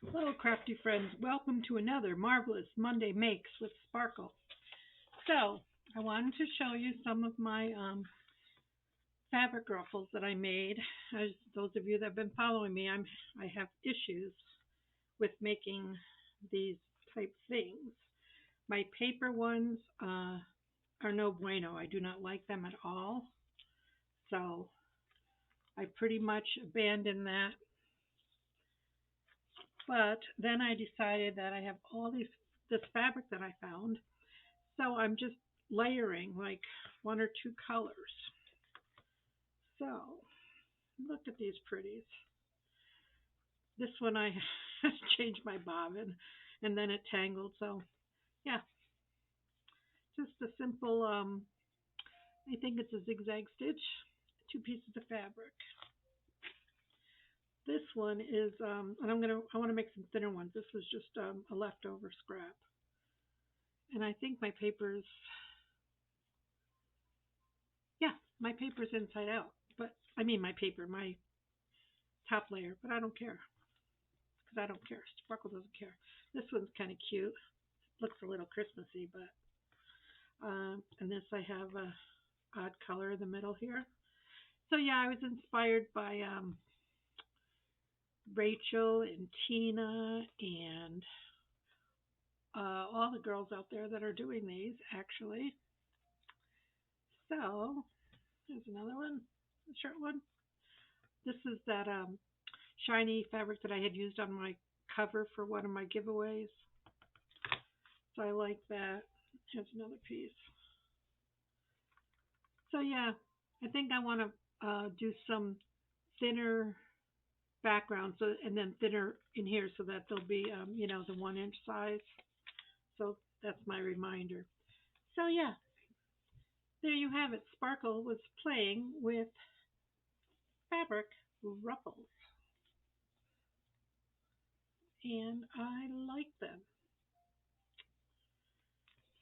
Hello, crafty friends. Welcome to another marvelous Monday Makes with Sparkle. So, I wanted to show you some of my fabric ruffles that I made. As those of you that have been following me, I have issues with making these type things. My paper ones are no bueno. I do not like them at all. So, I pretty much abandoned that. But then I decided that I have this fabric that I found. So I'm just layering like one or two colors. So look at these pretties. This one I changed my bobbin and then it tangled. So yeah, just a simple, I think it's a zigzag stitch, two pieces of fabric. This one is, and I want to make some thinner ones. This was just a leftover scrap. And I think my paper's, yeah, my paper's inside out. But I mean my top layer, but I don't care because I don't care. Sparkle doesn't care. This one's kind of cute. Looks a little Christmassy, but and this I have a odd color in the middle here. So yeah, I was inspired by Rachel and Tina and all the girls out there that are doing these actually. So here's another one, a short one. This is that shiny fabric that I had used on my cover for one of my giveaways. So I like that. Here's another piece. So yeah, I think I want to do some thinner background, so and then thinner in here, so that they'll be the 1 inch size. So that's my reminder. So yeah, there you have it. Sparkle was playing with fabric ruffles, and I like them.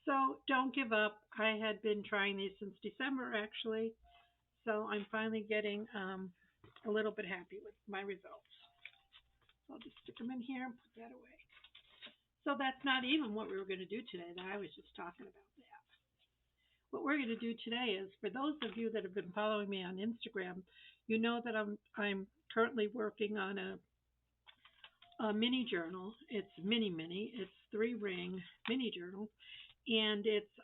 So don't give up. I had been trying these since December actually, so I'm finally getting a little bit happy with my results. So I'll just stick them in here and put that away. So that's not even what we were going to do today. That I was just talking about that. What we're going to do today is, for those of you that have been following me on Instagram, you know that I'm currently working on a mini journal. It's mini. It's 3-ring mini journal, and it's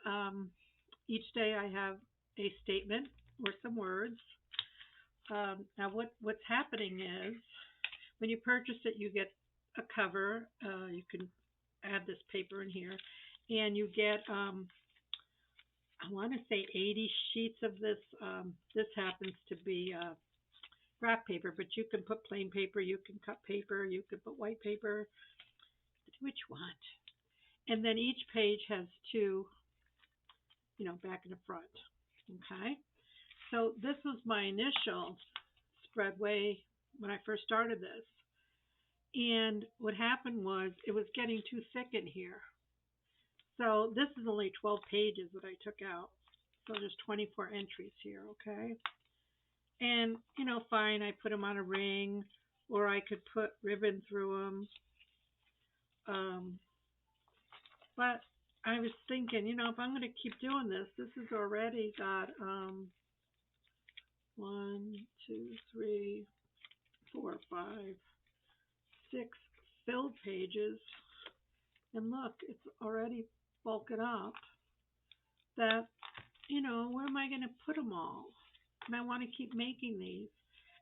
each day I have a statement or some words. Now what's happening is, when you purchase it, you get a cover. You can add this paper in here, and you get I want to say 80 sheets of this. This happens to be graph paper, but you can put plain paper, you can cut paper, you can put white paper, which you want. And then each page has two, back and the front. Okay. So this was my initial spread way when I first started this. And what happened was it was getting too thick in here. So this is only 12 pages that I took out. So there's 24 entries here, okay? And, fine, I put them on a ring, or I could put ribbon through them. But I was thinking, if I'm going to keep doing this, this has already got 1, 2, 3, 4, 5, 6 filled pages. And look, it's already bulking up. That, where am I going to put them all? And I want to keep making these.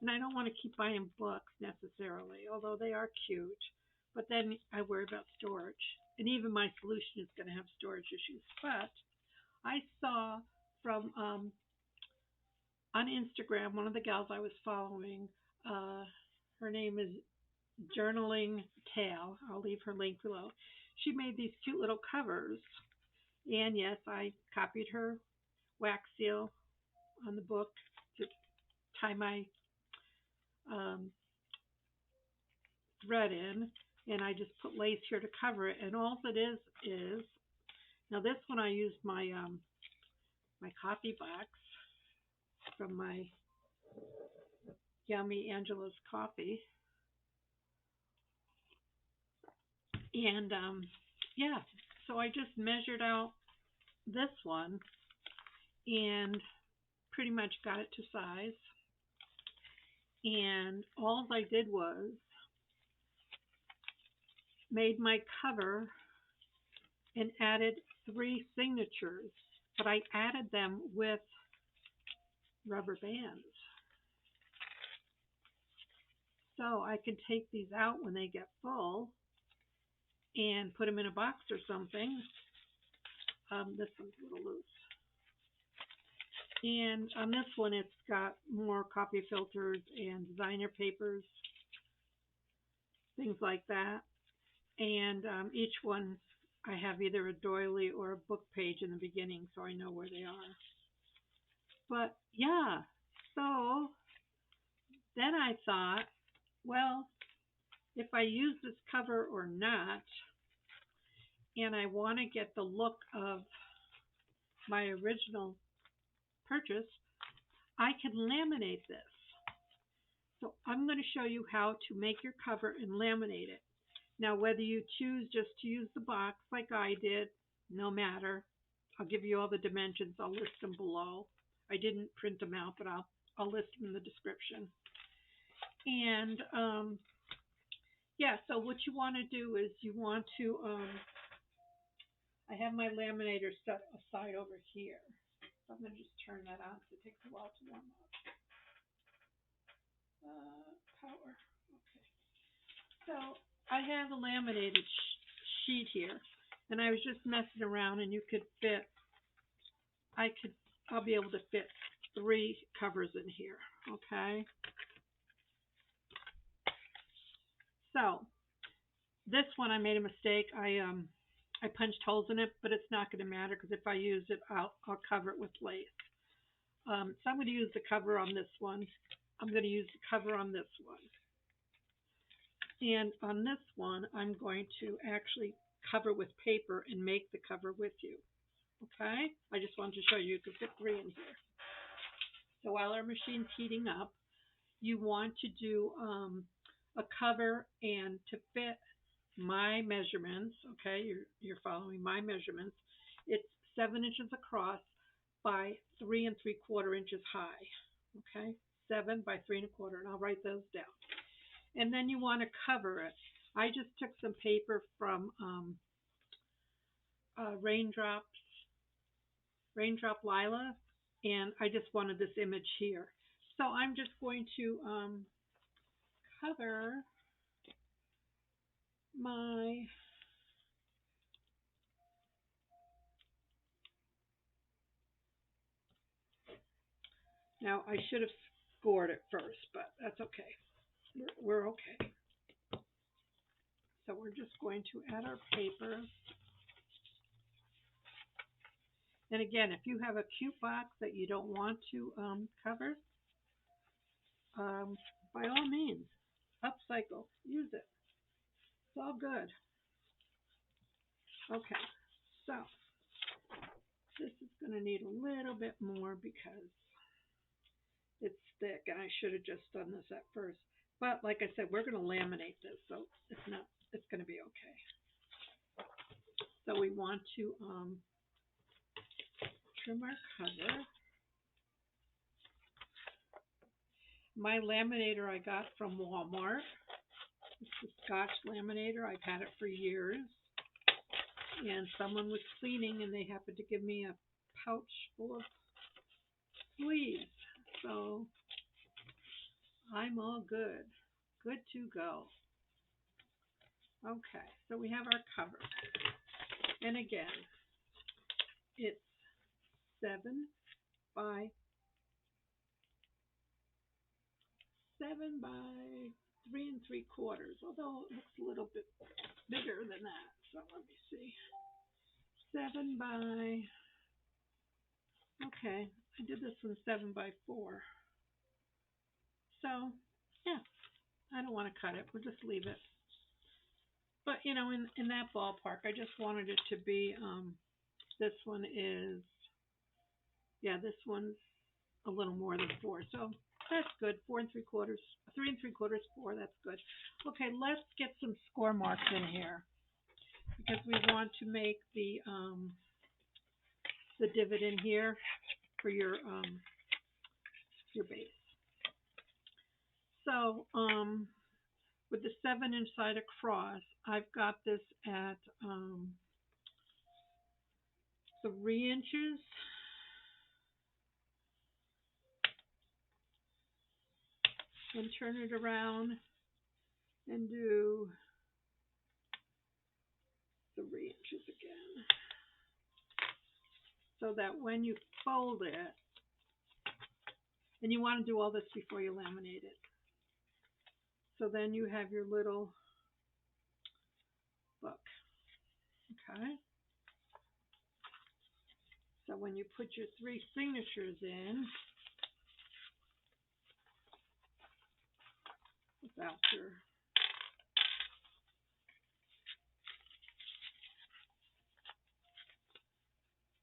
And I don't want to keep buying books necessarily, although they are cute. But then I worry about storage. And even my solution is going to have storage issues. But I saw from on Instagram, one of the gals I was following, her name is journalingtale. I'll leave her link below. She made these cute little covers. And yes, I copied her wax seal on the book to tie my thread in, and I just put lace here to cover it. And all it is now this one I used my my coffee box from my yummy Angela's coffee. And yeah, so I just measured out this one and pretty much got it to size. And all I did was made my cover and added 3 signatures, but I added them with rubber bands. So I can take these out when they get full and put them in a box or something. This one's a little loose. And on this one, it's got more copy filters and designer papers, things like that. And each one, I have either a doily or a book page in the beginning, so I know where they are. But yeah, so then I thought, well, if I use this cover or not, and I want to get the look of my original purchase, I can laminate this. So I'm going to show you how to make your cover and laminate it. Now, whether you choose just to use the box like I did, no matter. I'll give you all the dimensions. I'll list them below. I didn't print them out, but I'll list them in the description. And yeah, so what you want to do is you want to, I have my laminator set aside over here. So I'm going to just turn that on because it takes a while to warm up. Power. Okay. So I have a laminated sheet here, and I was just messing around, and you could fit, I'll be able to fit 3 covers in here. Okay. So this one I made a mistake. I punched holes in it, but it's not going to matter because if I use it, I'll cover it with lace. So I'm going to use the cover on this one. I'm going to use the cover on this one. And on this one, I'm going to actually cover with paper and make the cover with you. Okay? I just wanted to show you could fit 3 in here. So while our machine's heating up, you want to do a cover, and to fit my measurements, okay, you're following my measurements, it's 7 inches across by 3 3/4 inches high. Okay? 7 by 3 1/4, and I'll write those down. And then you want to cover it. I just took some paper from raindroplila, and I just wanted this image here. So I'm just going to cover my now I should have scored it first, but that's okay. We're okay. So we're just going to add our paper. And again, if you have a cute box that you don't want to cover, by all means, upcycle, use it. It's all good. Okay, so this is going to need a little bit more because it's thick, and I should have just done this at first. But like I said, we're going to laminate this, so it's going to be okay. So we want to trim our cover. My laminator I got from Walmart. It's a Scotch laminator. I've had it for years. And someone was cleaning, and they happened to give me a pouch full of sleeves. So I'm all good. Good to go. Okay, so we have our cover. And again, it's 7 by 3 3/4, although it looks a little bit bigger than that. So let me see. 7 by, okay, I did this one 7 by 4. So, yeah, I don't want to cut it. We'll just leave it. But, you know, in that ballpark, I just wanted it to be, this one is, yeah, this one's a little more than 4. So that's good. 4 3/4, 3 3/4, 4. That's good. Okay, let's get some score marks in here. because we want to make the divot in here for your base. So with the 7-inch side across, I've got this at 3 inches. And turn it around and do 3 inches again. So that when you fold it, and you want to do all this before you laminate it. So then you have your little book. Okay? So when you put your 3 signatures in, without your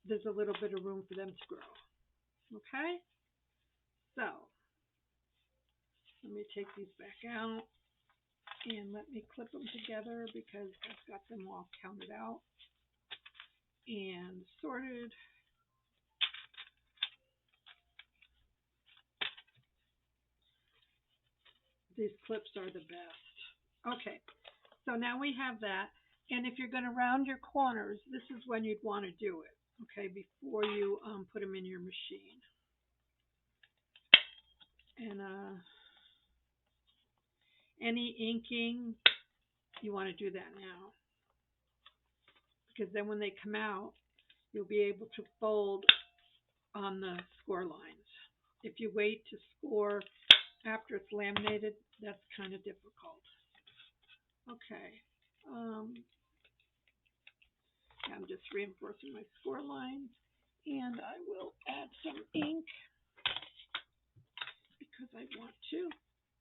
there's a little bit of room for them to grow. Okay? So let me take these back out and let me clip them together because I've got them all counted out and sorted. These clips are the best. Okay, so now we have that. And if you're going to round your corners, this is when you'd want to do it, okay, before you put them in your machine. And any inking, you want to do that now. Because then when they come out, you'll be able to fold on the score lines. If you wait to score after it's laminated, that's kind of difficult. Okay. I'm just reinforcing my score lines, and I will add some ink because I want to.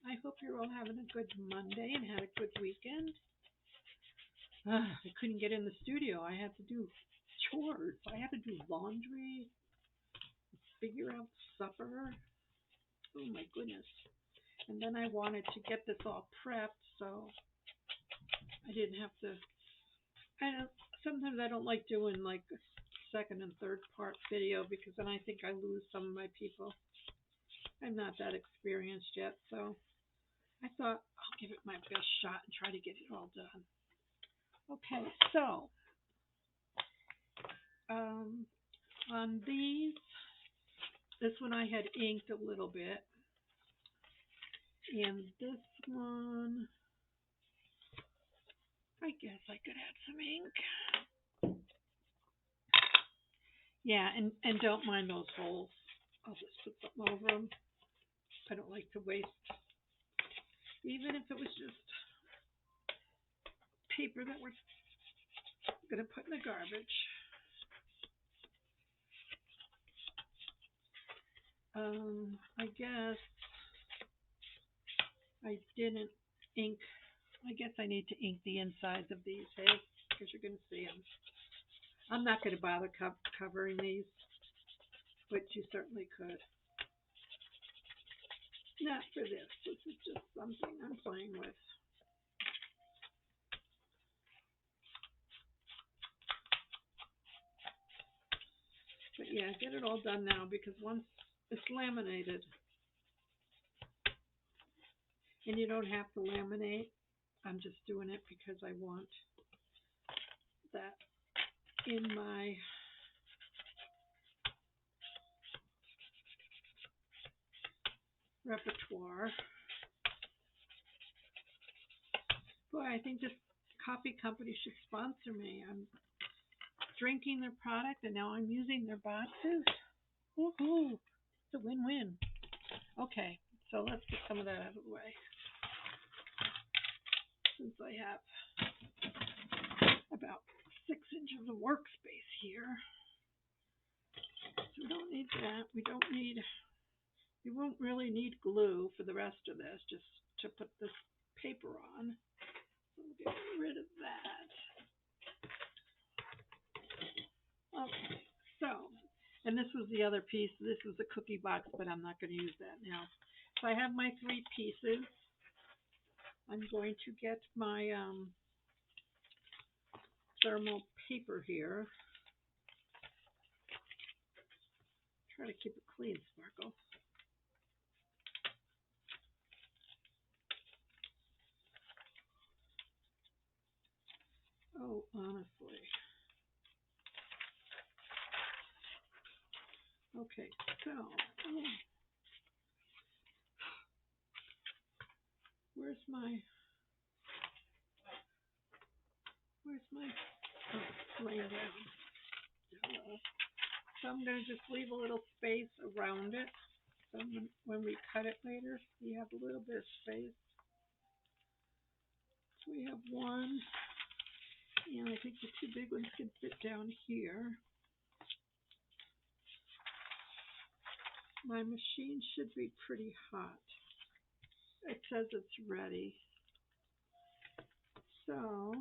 I hope you're all having a good Monday and had a good weekend. I couldn't get in the studio. I had to do chores. I had to do laundry, figure out supper. Oh my goodness. And then I wanted to get this all prepped, so I didn't have to. Sometimes I don't like doing like a second and third part video because then I think I lose some of my people. I'm not that experienced yet, so I thought I'll give it my best shot and try to get it all done. Okay, so on these, this one I had inked a little bit, and this one, I guess I could add some ink. Yeah, and don't mind those holes. I'll just put something over them. I don't like to waste, even if it was just paper that we're going to put in the garbage. I guess I didn't ink. I guess I need to ink the insides of these, hey, because you're going to see them. I'm not going to bother covering these, but you certainly could. Not for this. This is just something I'm playing with. But yeah, get it all done now because once it's laminated, and you don't have to laminate, I'm just doing it because I want that in my repertoire. Boy, I think this coffee company should sponsor me. I'm drinking their product and now I'm using their boxes. Woohoo! It's a win-win. Okay, so let's get some of that out of the way. Since I have about 6 inches of workspace here. So we don't need that. We won't really need glue for the rest of this, just to put this paper on. So we'll get rid of that. Okay, so, and this was the other piece. This was the cookie box, but I'm not going to use that now. So I have my 3 pieces. I'm going to get my thermal paper here. Try to keep it clean, Sparkle. Oh, honestly. Okay, so where's my laying down? So I'm going to just leave a little space around it. So when we cut it later, we have a little bit of space. So we have one, and I think the two big ones can fit down here. My machine should be pretty hot. It says it's ready. So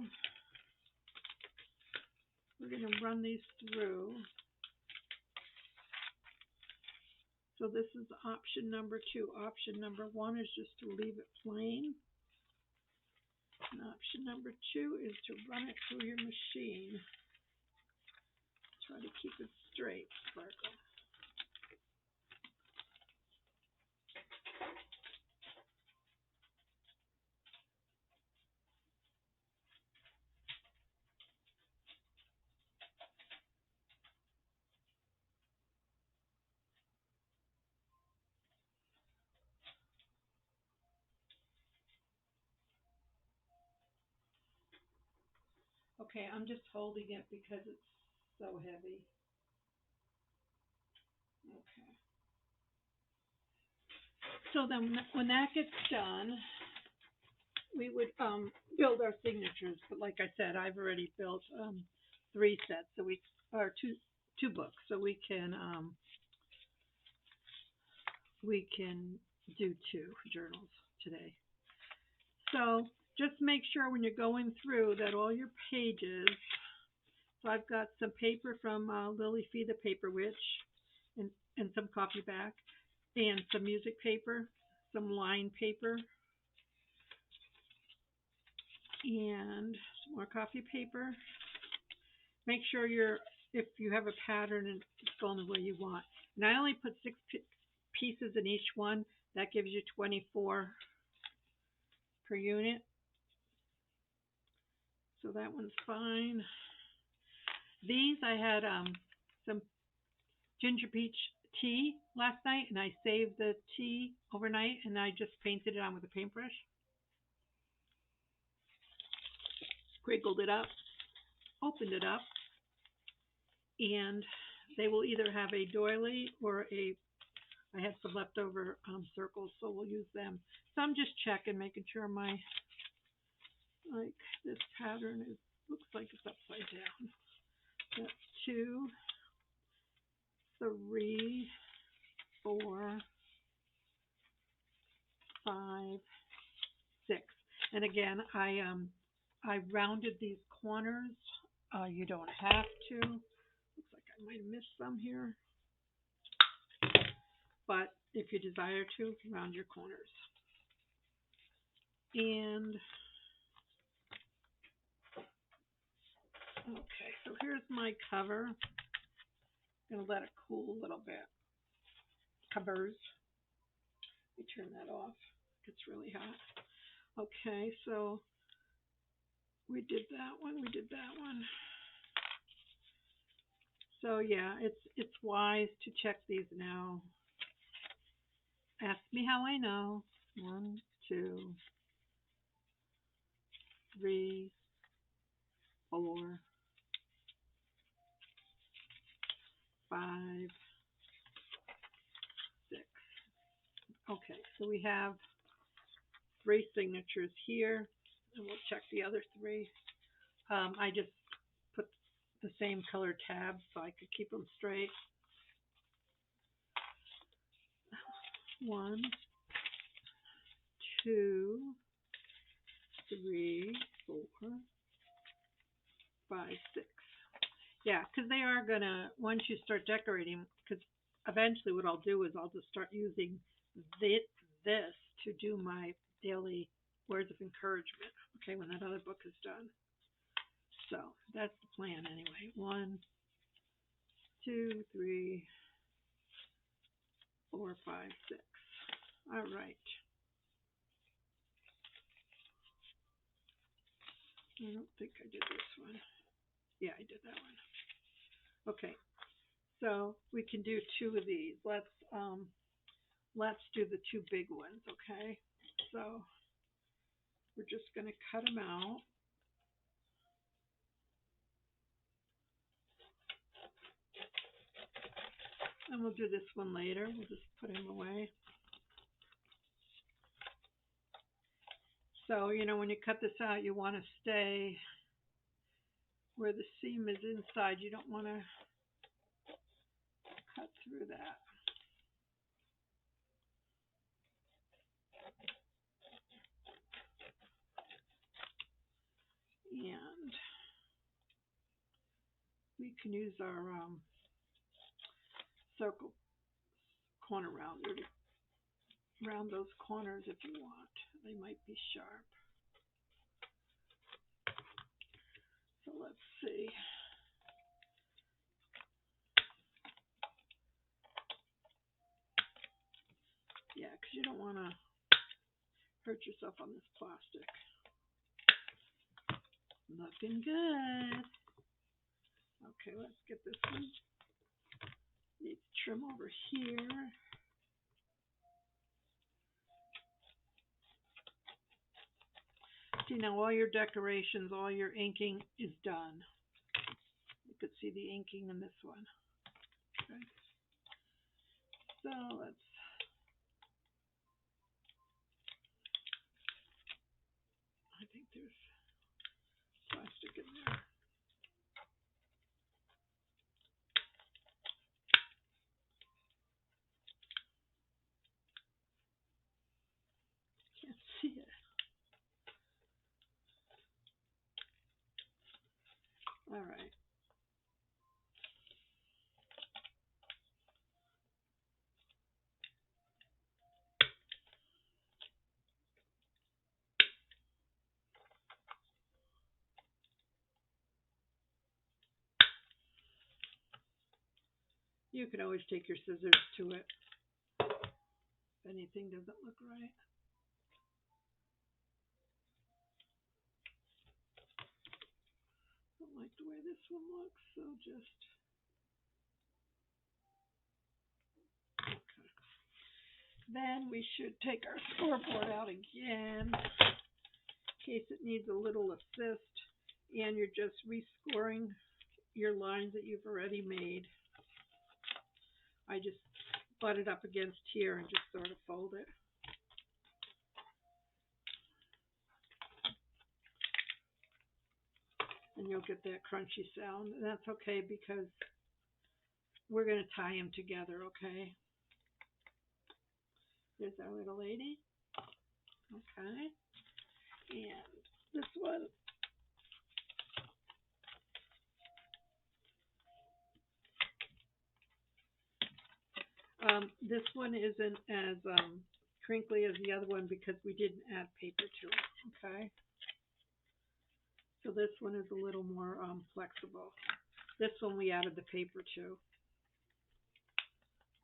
we're going to run these through. So this is option number 2. Option number 1 is just to leave it plain. And option number 2 is to run it through your machine. Try to keep it straight, Sparkle. Okay, I'm just holding it because it's so heavy. Okay. So then when that gets done, we would build our signatures. But like I said, I've already built 3 sets, so or two books, so we can do 2 journals today. So just make sure when you're going through that all your pages. So I've got some paper from lillifeethepaperwitch and some copy back, and some music paper, some line paper, and some more copy paper. Make sure if you have a pattern and it's going the way you want. And I only put 6 pieces in each one. That gives you 24 per unit. So that one's fine. These I had some ginger peach tea last night, and I saved the tea overnight, and I just painted it on with a paintbrush. Scriggled it up, opened it up, and they will either have a doily or I have some leftover circles, so we'll use them. So I'm just checking, making sure this pattern looks like it's upside down. That's 2, 3, 4, 5, 6. And again, I rounded these corners. You don't have to. Looks like I might have missed some here. But if you desire to, round your corners. And okay, so here's my cover. I'm going to let it cool a little bit. Covers. Let me turn that off. It's really hot. Okay, so we did that one. So yeah, it's wise to check these now. Ask me how I know. 1, 2, 3, 4, 5, 6. Okay, so we have 3 signatures here, and we'll check the other 3. I just put the same color tabs so I could keep them straight. 1, 2, 3, 4, 5, 6. Yeah, because they are gonna, once you start decorating, because eventually what I'll do is I'll just start using this to do my daily words of encouragement. Okay, when that other book is done. So that's the plan anyway. 1, 2, 3, 4, 5, 6. All right. I don't think I did this one. Yeah, I did that one. Okay. So we can do 2 of these. Let's do the 2 big ones, okay? So we're just going to cut them out. And we'll do this one later. We'll just put him away. So, when you cut this out, you want to stay where the seam is inside. You don't want to cut through that. And we can use our circle corner rounder to round those corners if you want. They might be sharp. So let's see. Yeah, because you don't want to hurt yourself on this plastic. Looking good. Okay, let's get this one. Need to trim over here. See, now all your decorations, all your inking is done. You could see the inking in this one. Okay. So I think there's plastic in there. Can't see it. All right. You can always take your scissors to it if anything doesn't look right. Don't like the way this one looks, so just okay. Then we should take our scoreboard out again in case it needs a little assist, and you're just rescoring your lines that you've already made. I just butt it up against here and just sort of fold it. And you'll get that crunchy sound. And that's okay because we're going to tie them together, okay? There's our little lady. Okay. And this one. This one isn't as crinkly as the other one because we didn't add paper to it, okay? So this one is a little more flexible. This one we added the paper to,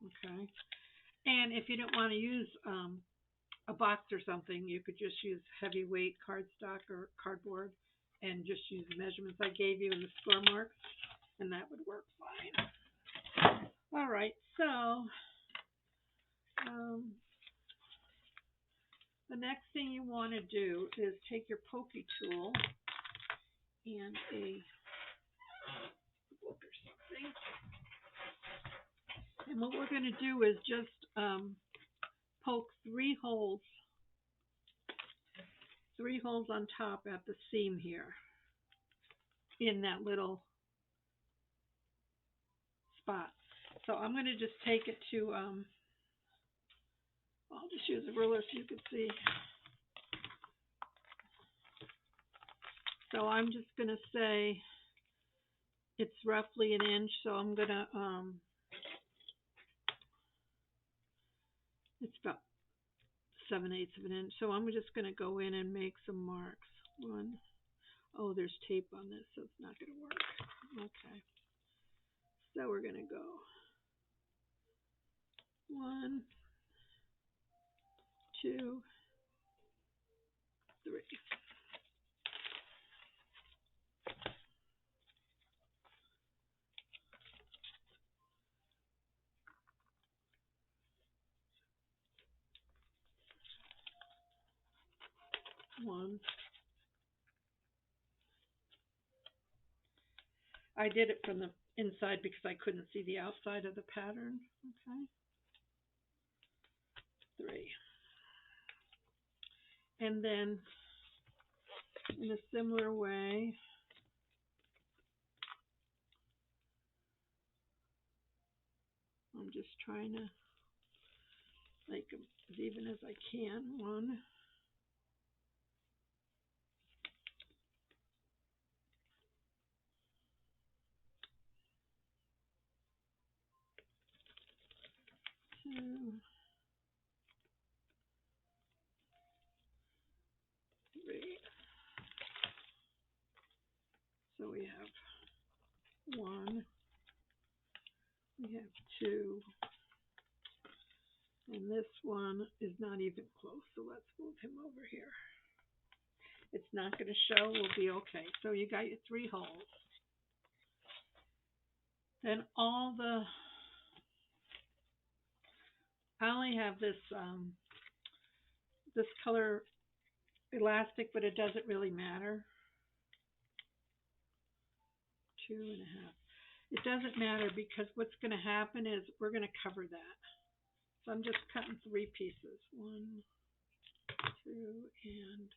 okay? And if you don't want to use a box or something, you could just use heavyweight cardstock or cardboard and just use the measurements I gave you in the score marks, and that would work fine. All right, so the next thing you want to do is take your pokey tool and a book or something. And what we're going to do is just poke 3 holes on top at the seam here in that little spot. So I'm going to just take it to, I'll just use a ruler so you can see. So I'm just going to say it's roughly 1 inch, so I'm going to, it's about 7/8 of an inch. So I'm just going to go in and make some marks. Oh, there's tape on this, so it's not going to work. Okay. So we're going to go 1, 2, 3. 1. I did it from the inside because I couldn't see the outside of the pattern. Okay. 3. And then in a similar way, I'm just trying to make them as even as I can. 1. 2, 3. So we have 1, we have 2, and this one is not even close, so let's move him over here. It's not going to show, we'll be okay. So you got your 3 holes. Then I only have this this color elastic, but it doesn't really matter. 2.5. It doesn't matter because what's going to happen is we're going to cover that. So I'm just cutting 3 pieces. 1, 2, and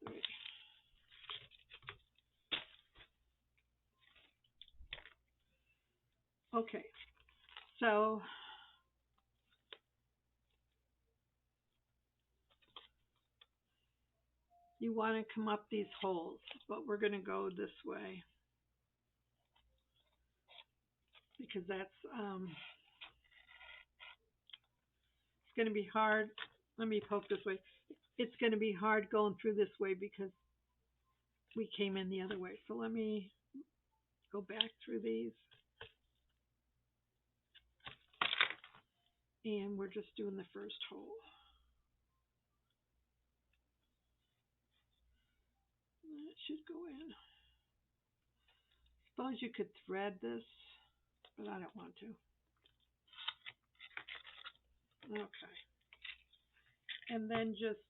3. Okay, so you want to come up these holes, but we're going to go this way because that's it's going to be hard. Let me poke this way. It's going to be hard going through this way because we came in the other way. So let me go back through these. And we're just doing the first hole. That should go in. Suppose you could thread this, but I don't want to. Okay. And then just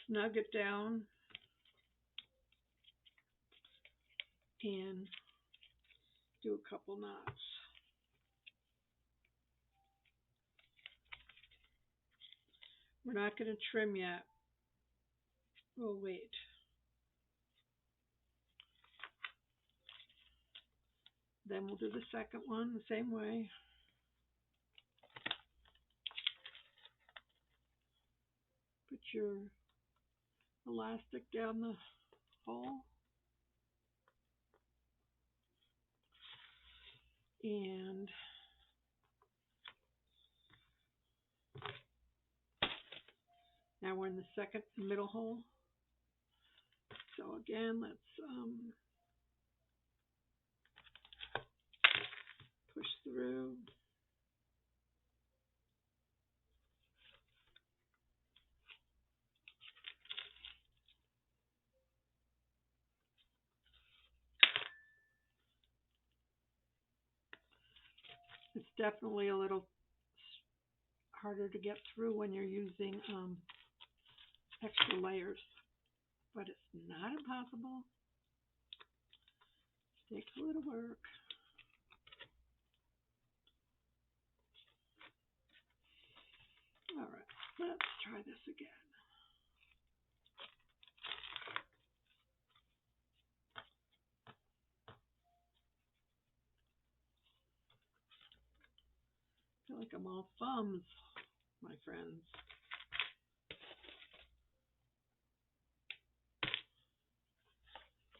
snug it down and do a couple knots. We're not going to trim yet. We'll wait. Then we'll do the second one the same way. Put your elastic down the hole. And now we're in the second middle hole. So again, let's push through. It's definitely a little harder to get through when you're using extra layers, but it's not impossible. It takes a little work. All right, let's try this again. I feel like I'm all thumbs, my friends.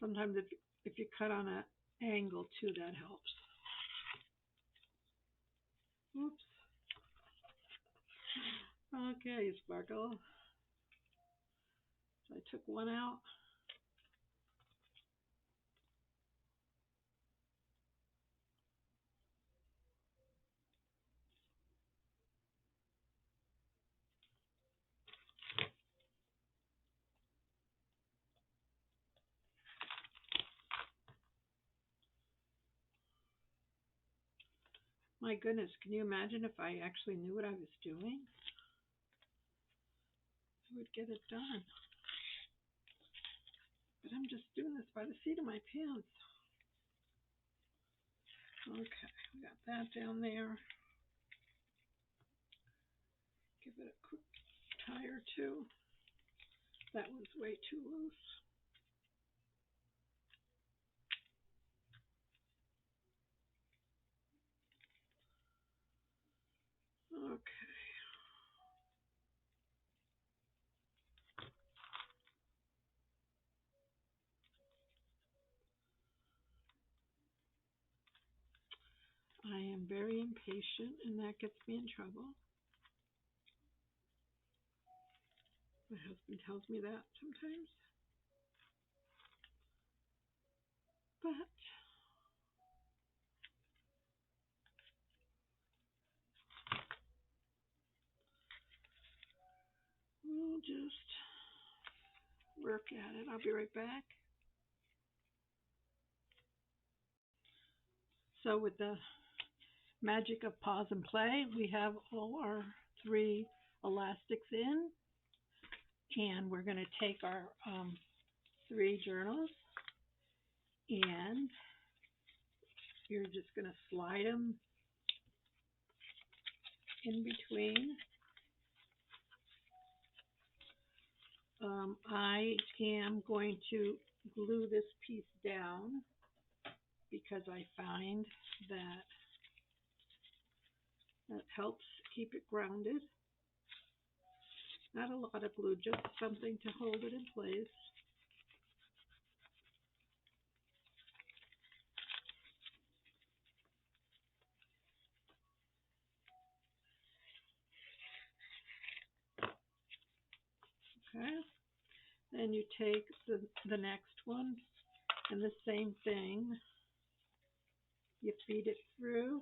Sometimes if you cut on an angle too, that helps. Okay, Sparkle. So I took one out. My goodness, can you imagine if I actually knew what I was doing? I would get it done. But I'm just doing this by the seat of my pants. Okay, we got that down there. Give it a quick tie or two. That was way too loose. Okay. I am very impatient, and that gets me in trouble. My husband tells me that sometimes. But we'll just work at it. I'll be right back. So with the magic of pause and play, we have all our 3 elastics in, and we're going to take our 3 journals, and you're just going to slide them in between. I am going to glue this piece down because I find that helps keep it grounded. Not a lot of glue, just something to hold it in place. Okay. Then you take the next one and the same thing. You feed it through.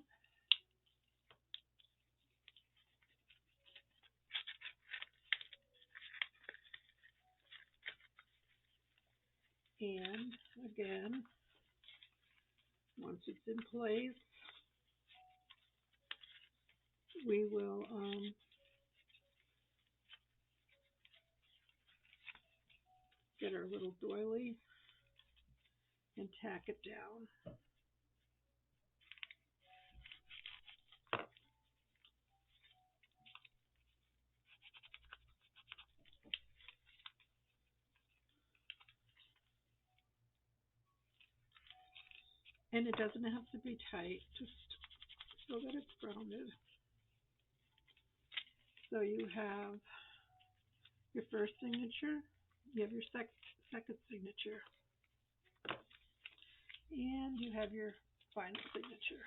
And again, once it's in place, we will get our little doily and tack it down. And it doesn't have to be tight, just so that it's grounded. So you have your first signature, you have your second signature, and you have your final signature.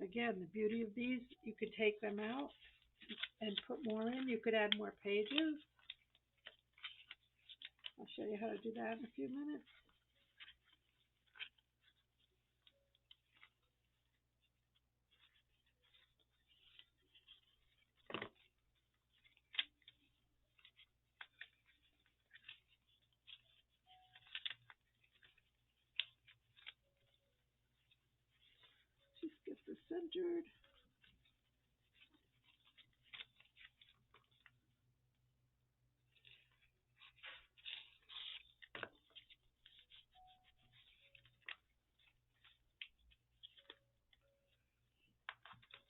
Again, the beauty of these, you could take them out and put more in. You could add more pages. I'll show you how to do that in a few minutes. Just get this centered.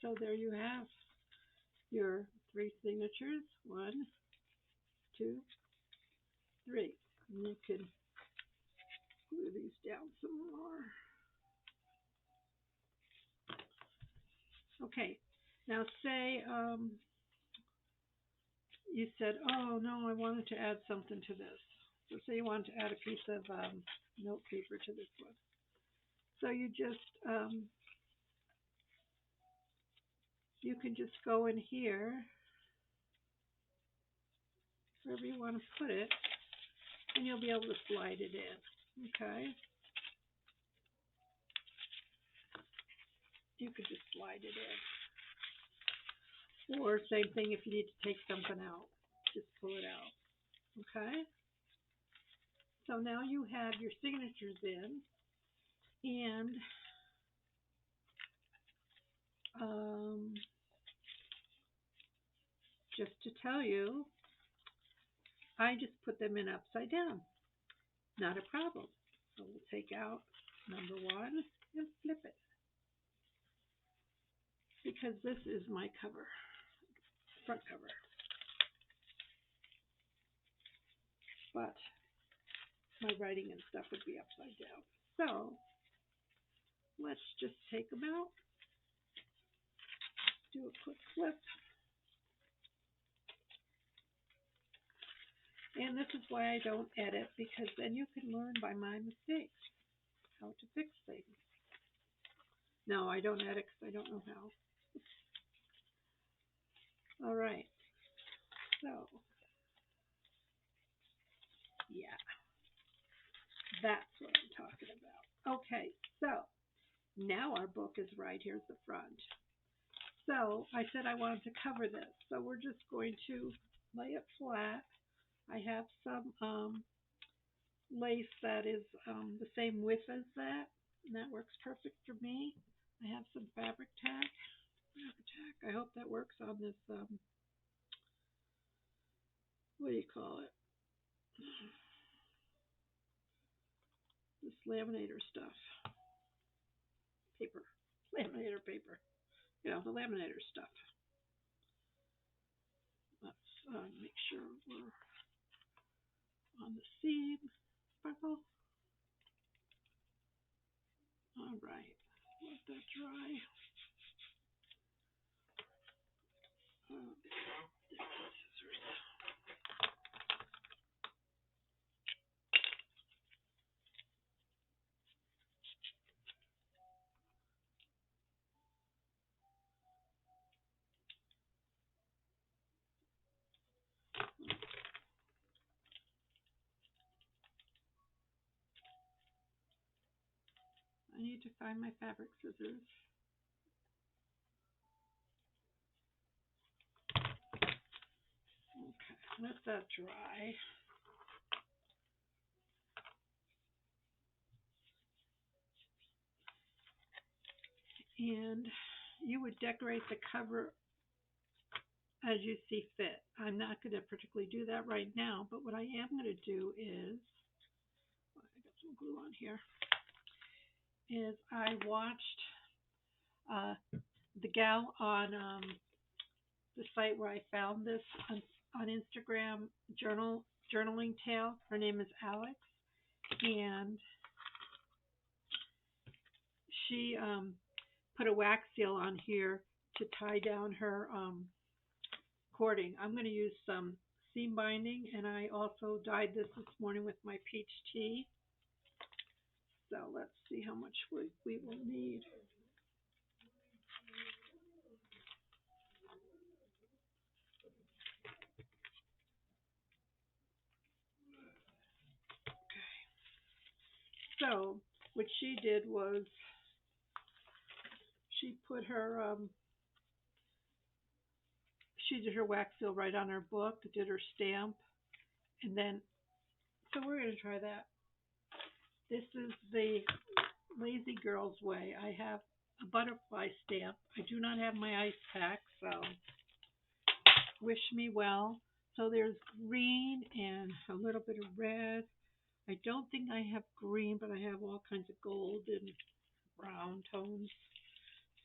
So there you have your 3 signatures. 1, 2, 3. And you can glue these down some more. Okay, now say you said, oh no, I wanted to add something to this. So say you wanted to add a piece of note paper to this one. So you just, you can just go in here wherever you want to put it, and you'll be able to slide it in. Okay? You could just slide it in. Or same thing if you need to take something out. Just pull it out. Okay? So now you have your signatures in, and just to tell you, I just put them in upside down. Not a problem. So we'll take out number 1 and flip it. Because this is my cover, front cover. But my writing and stuff would be upside down. So let's just take them out. Do a quick flip. And this is why I don't edit, because then you can learn by my mistakes how to fix things. No, I don't edit because I don't know how. All right. So, yeah, that's what I'm talking about. Okay, so now our book is right. Here's the front. So I said I wanted to cover this. So we're just going to lay it flat. I have some lace that is the same width as that, and that works perfect for me. I have some fabric tack. I hope that works on this, what do you call it? This laminator stuff. Paper. Laminator paper. You know, the laminator stuff. Let's make sure we're on the seam. Sparkle. All right. Let that dry. Scissors. I need to find my fabric scissors. Okay, let that dry. And you would decorate the cover as you see fit. I'm not going to particularly do that right now, but what I am going to do is, I got some glue on here, is I watched the gal on the site where I found this on Instagram, journalingtale. Her name is Alex, and she put a wax seal on here to tie down her cording. I'm going to use some seam binding, and I also dyed this morning with my peach tea. So let's see how much we will need. Okay. So what she did was she put her she did her wax seal right on her book, did her stamp, and then so we're going to try that. This is the Lazy Girl's Way. I have a butterfly stamp. I do not have my ice pack, so wish me well. So there's green and a little bit of red. I don't think I have green, but I have all kinds of gold and brown tones.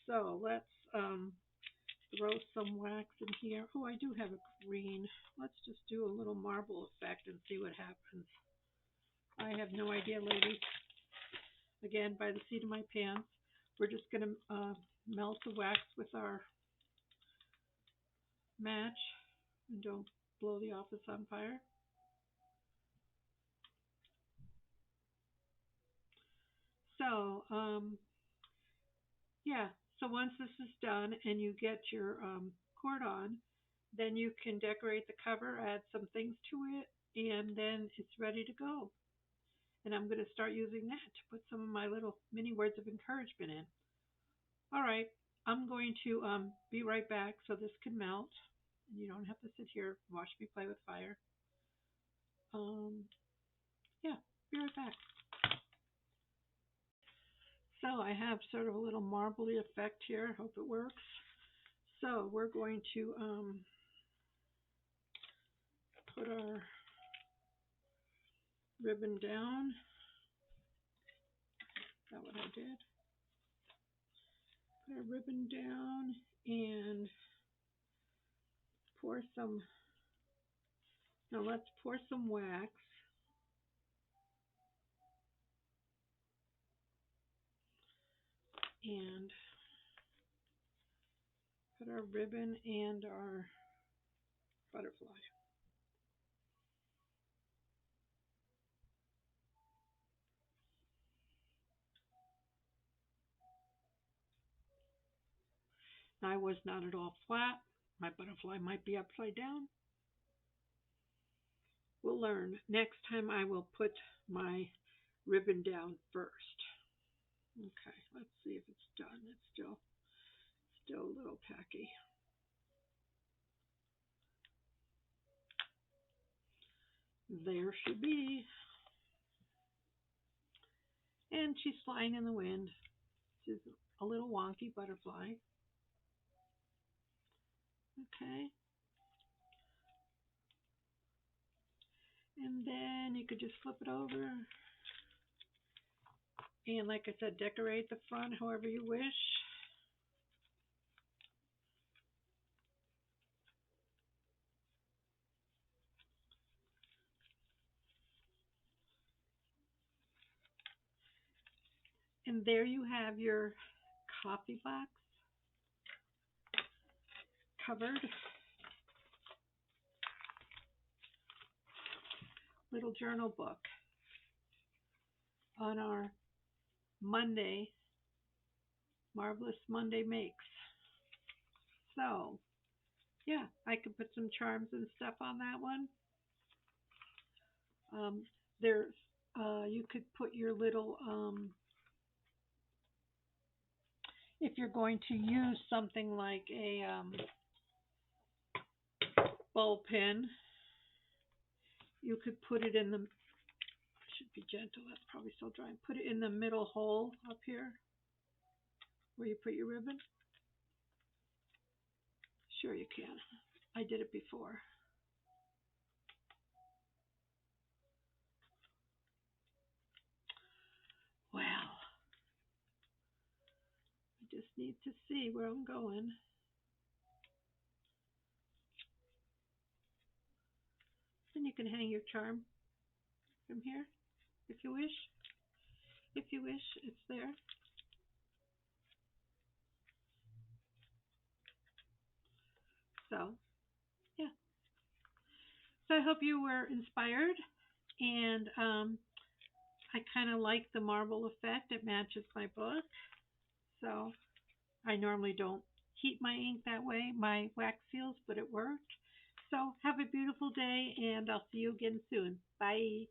So let's throw some wax in here. Oh, I do have a green. Let's just do a little marble effect and see what happens. I have no idea, lady. Again, by the seat of my pants. We're just going to melt the wax with our match. And don't blow the office on fire. So, yeah. So once this is done and you get your cord on, Then you can decorate the cover, add some things to it, and then it's ready to go. And I'm going to start using that to put some of my little mini words of encouragement in. All right, I'm going to be right back so this can melt. And you don't have to sit here and watch me play with fire. Yeah, be right back. So I have sort of a little marbly effect here. Hope it works. So we're going to put our ribbon down. Is that what I did? Put our ribbon down and pour some. Now let's pour some wax. And put our ribbon and our butterfly. I was not at all flat. My butterfly might be upside down. We'll learn. Next time I will put my ribbon down first. Okay, let's see if it's done. It's still a little tacky. There she be. And she's flying in the wind. She's a little wonky butterfly. Okay. And then you could just flip it over. And like I said, decorate the front however you wish. And there you have your coffee box covered. Little journal book on our Monday, Marvelous Monday Makes. So, yeah, I could put some charms and stuff on that one. There's, you could put your little, if you're going to use something like a ball pen, you could put it in the, I should be gentle, that's probably still dry. Put it in the middle hole up here where you put your ribbon. Sure you can. I did it before. Well, I just need to see where I'm going. Then you can hang your charm from here if you wish. If you wish, it's there. So, yeah. So I hope you were inspired, and I kind of like the marble effect. It matches my book. So I normally don't heat my ink that way, my wax seals, but it worked. So have a beautiful day, and I'll see you again soon. Bye.